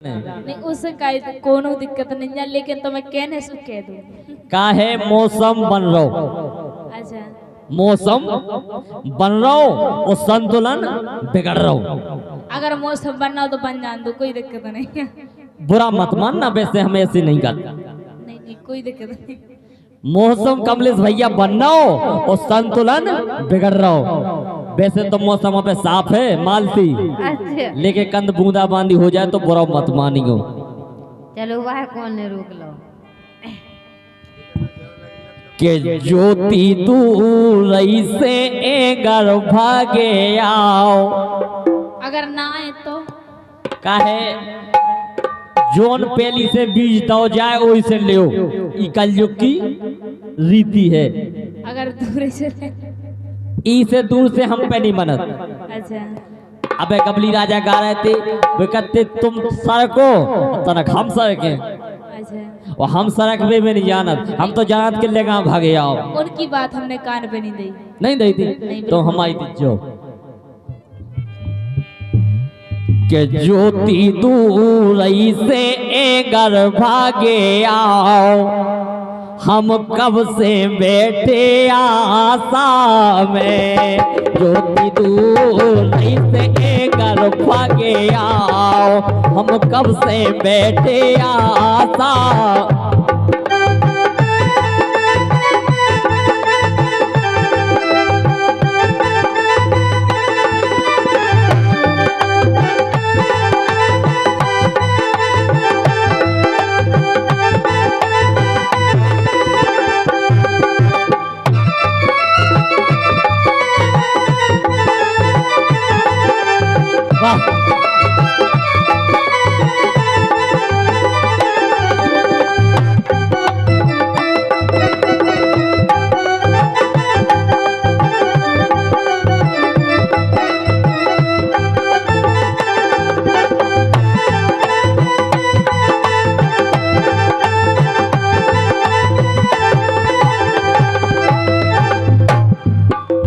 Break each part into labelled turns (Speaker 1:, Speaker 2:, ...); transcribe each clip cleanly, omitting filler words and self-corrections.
Speaker 1: नहीं उससे कोनो दिक्कत नहीं है, लेकिन तो मैं कहने से कह दूं
Speaker 2: काहे मौसम बन रहो,
Speaker 1: अच्छा
Speaker 2: मौसम बन रहो और संतुलन बिगड़ रहो।
Speaker 1: अगर मौसम बनना हो तो बन जान दो, कोई दिक्कत नहीं है।
Speaker 2: बुरा मत मानना, वैसे हम ऐसे नहीं करते।
Speaker 1: नहीं नहीं कोई दिक्कत नहीं।
Speaker 2: मौसम कमलेश भैया बनना हो और संतुलन बिगड़ रहा हो। वैसे तो मौसम पे साफ है मालती,
Speaker 3: अच्छा
Speaker 2: लेकिन कंद बूंदा बांदी हो जाए तो बुरा मत मानियो।
Speaker 3: चलो वह कौन ने रोक लो।
Speaker 2: के ज्योति दूर से एगर भागे आओ।
Speaker 1: अगर ना आए तो
Speaker 2: काहे जोन पेली से बीज दो जाए वही से ले, ई कलयुग की रीति है।
Speaker 1: अगर दूर से
Speaker 2: ई से दूर से हम पे नहीं मनत।
Speaker 1: अच्छा
Speaker 2: अबे कबली राजा गा रहे थे, वे कहते तुम सड़को तनक हम सड़के,
Speaker 1: अच्छा
Speaker 2: और हम सड़क में नहीं जानत, हम तो जानत के ले गाँव भागे आओ।
Speaker 1: उनकी बात हमने कान पे नहीं दी।
Speaker 2: नहीं दी थी तो हमारी दीजो के ज्योति दूर से एगर भागे आओ। हम कब से बैठे आशा में, ज्योति दूर से एगर भागे आओ। हम कब से बैठे आशा।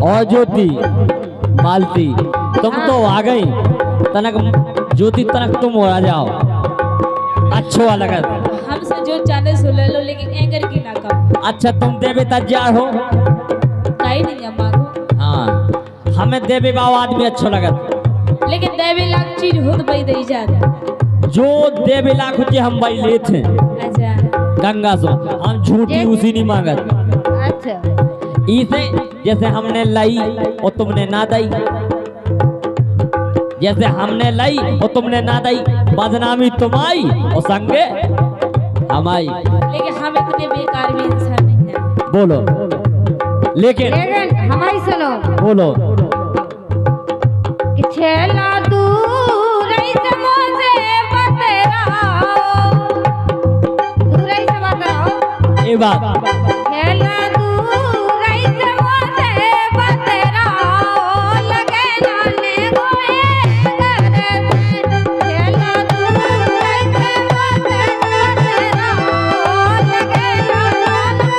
Speaker 2: और ज्योति मालती तुम तो आ गई, तनक ज्योति तनक तुम हो जाओ, अच्छो लगत।
Speaker 1: हमसे जो चाहे सो ले लो, लेकिन एंगर की ना कम।
Speaker 2: अच्छा तुम देवे तैयार हो?
Speaker 1: कहीं नहीं है मांगो।
Speaker 2: हाँ हमें देवे बाबा आदमी अच्छो लगत,
Speaker 1: लेकिन देवी लाख चीज हो तो भाई दे जाता।
Speaker 2: जो देवे लाख होते हम भाई लेते
Speaker 1: अच्छा
Speaker 2: गंगा सो, हम झूठी उसी नहीं मांगत।
Speaker 3: अच्छा
Speaker 2: इसे जैसे हमने लाई और तुमने ना दई, जैसे हमने लाई और तुमने ना दई, बदनामी तुम आई और संगे हम आई।
Speaker 1: लेकिन हम इतने बेकार भी इंसान नहीं है।
Speaker 2: बोलो लेकिन
Speaker 3: हमारी सुनो
Speaker 2: बोलो
Speaker 3: कि छेला दूर से मोसे बतराओ, दूर से बतराओ
Speaker 2: ये बात।
Speaker 3: छेला दूर से मोसे बतराओ, लगे नाने गोए घर में। छेला दूर से मोसे बतराओ, लगे नाने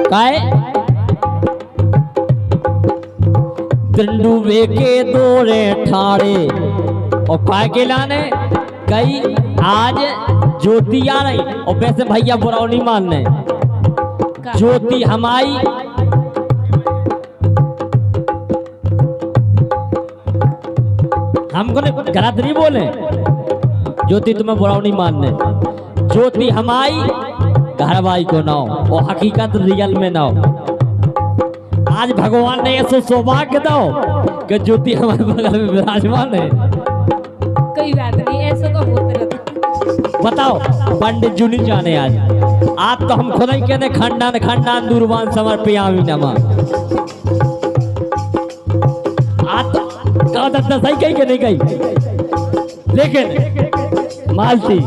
Speaker 2: काय डंडूबे के दौरे ठाड़े और काय के लाने कई आज ज्योति आ रही, और वैसे भैया बुरा नहीं मानने, ज्योति हमारी हमको ने गलत नहीं बोले, ज्योति तुम्हें बुरा नहीं मानने, ज्योति हमारी घरवाई को ना हो और हकीकत रियल में ना हो। आज भगवान ने ऐसे सौभाग्य दो कि ज्योति हमारे बगल में विराजमान है।
Speaker 1: कोई बात नहीं, ऐसा तो होता रहता।
Speaker 2: बताओ पंडित जी नहीं जाने आज तो हम खुद ही कहते खंडन खंडन दूरबान समर्पयामि नमा। आज तो कहा दत्ता सही कही कि नहीं कही, लेकिन मालती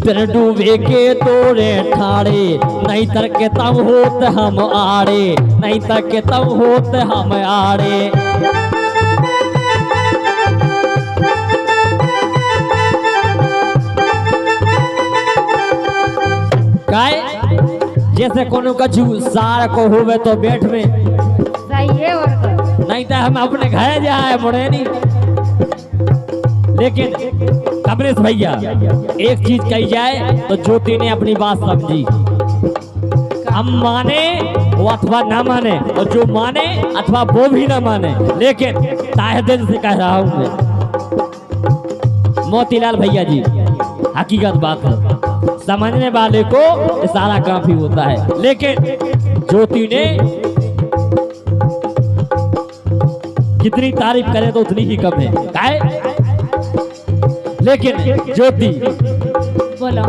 Speaker 2: तेरे डूबे के तोरे ठाड़े नहीं तर के तब होते हम आड़े, नहीं तर के तब होते हम आड़े। काय जैसे कोनो कछु सार को होवे तो बैठ में
Speaker 3: सही है और
Speaker 2: नहीं तो हम अपने घर जाए मुड़े नहीं। लेकिन कमलेश भैया एक चीज कही जाए तो ज्योति ने अपनी बात समझी। हम माने वो अथवा ना माने, और जो माने अथवा वो भी ना माने, लेकिन ताहे दिल से कह रहा हूं मैं, मोतीलाल भैया जी हकीकत बात है, समझने वाले को इशारा काफी होता है। लेकिन ज्योति ने जितनी तारीफ करे तो उतनी ही कम है। काहे? लेकिन ज्योति
Speaker 1: बोलो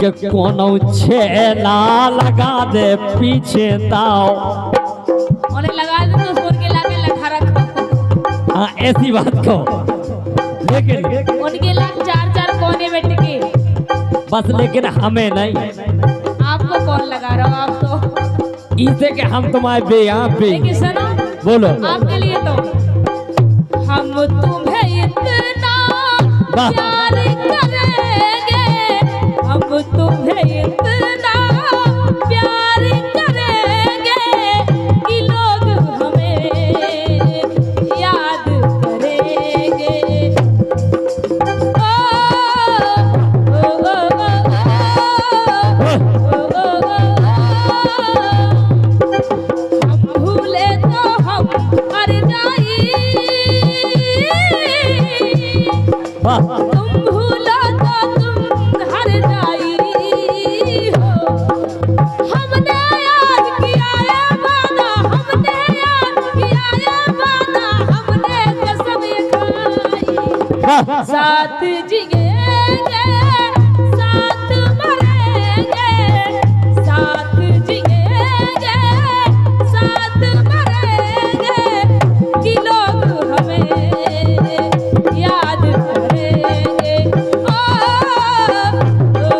Speaker 2: कि कोनो छेला लगा दे पीछे ताओ,
Speaker 1: उन्हें लगा दे तो सुन के लाके लखा रखो।
Speaker 2: हाँ ऐसी बात को, लेकिन
Speaker 1: उनके लाख चार चार कोने में टिके,
Speaker 2: बस लेकिन हमें नहीं।
Speaker 1: आपको कौन लगा रहा हो? आप तो
Speaker 2: इसे के हम तुम्हारे बे यहाँ पे
Speaker 1: लेकिन सुनो,
Speaker 2: बोलो
Speaker 1: आपके लिए तो हम तुम्हें इतना
Speaker 2: वाह।
Speaker 1: प्यार करेंगे, हम तुम्हें इतना प्यार करेंगे कि लोग हमें याद करेंगे। ओ, ओ, हम भूले तो हम मर जाई,
Speaker 2: वाह।
Speaker 1: तुम भूलो तो तुम हर जाई हो। हमने याद किया है वादा, हमने याद किया है वादा, हमने कसम ये खाई, साथ जिएंगे साथ मरेंगे, साथ जिएंगे साथ मरेंगे कि लोग हमें याद करेंगे। ओ, ओ,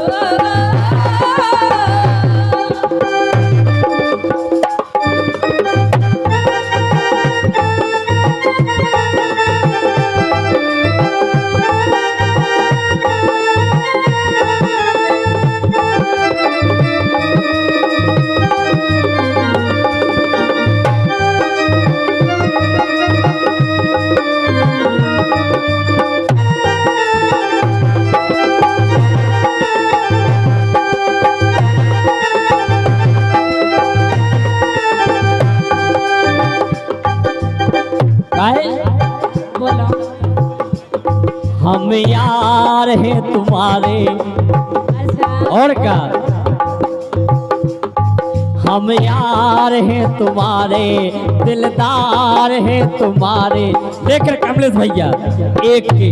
Speaker 2: काहे?
Speaker 1: बोलो
Speaker 2: हम यार हैं तुम्हारे,
Speaker 1: अच्छा
Speaker 2: और क्या हम यार हैं तुम्हारे, दिलदार हैं तुम्हारे। लेकिन कमलेश भैया एक की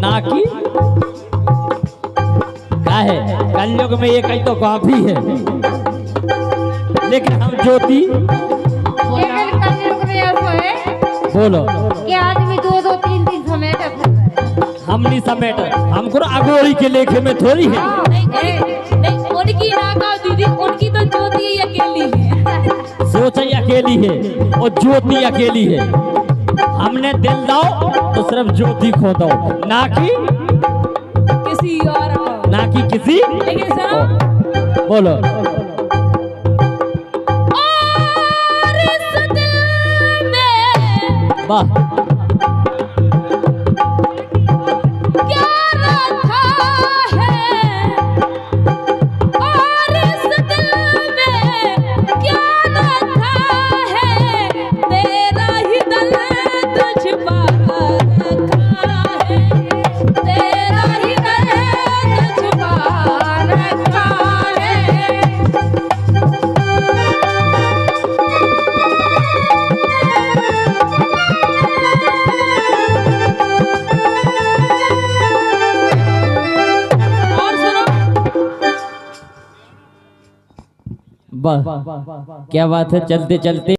Speaker 2: ना की काहे कलयुग में एक ही तो काफी है। लेकिन हम ज्योति
Speaker 3: लेकिन कलयुग में ऐसा है
Speaker 2: बोलो
Speaker 3: कि आदमी दो दो तीन तीन समेट
Speaker 2: हम नहीं समेट, हमको अगोरी के लेखे में थोड़ी है।
Speaker 1: नहीं नहीं नहीं, उनकी ना कहो दीदी, उनकी तो ज्योति ही अकेली है।
Speaker 2: सोचा अकेली है और ज्योति अकेली है। हमने दिल दो तो सिर्फ ज्योति खो दो, ना कि
Speaker 1: किसी और को।
Speaker 2: ना कि किसी।
Speaker 1: लेकिन सुनो,
Speaker 2: बोलो
Speaker 1: और इस दिल में
Speaker 2: वाह
Speaker 1: क्या रखा है, और इस दिल में क्या रखा है, तेरा ही दर्द छुपा रखा है, तेरा ही दर्द छुपा रखा है।
Speaker 2: बस क्या बात है, चलते चलते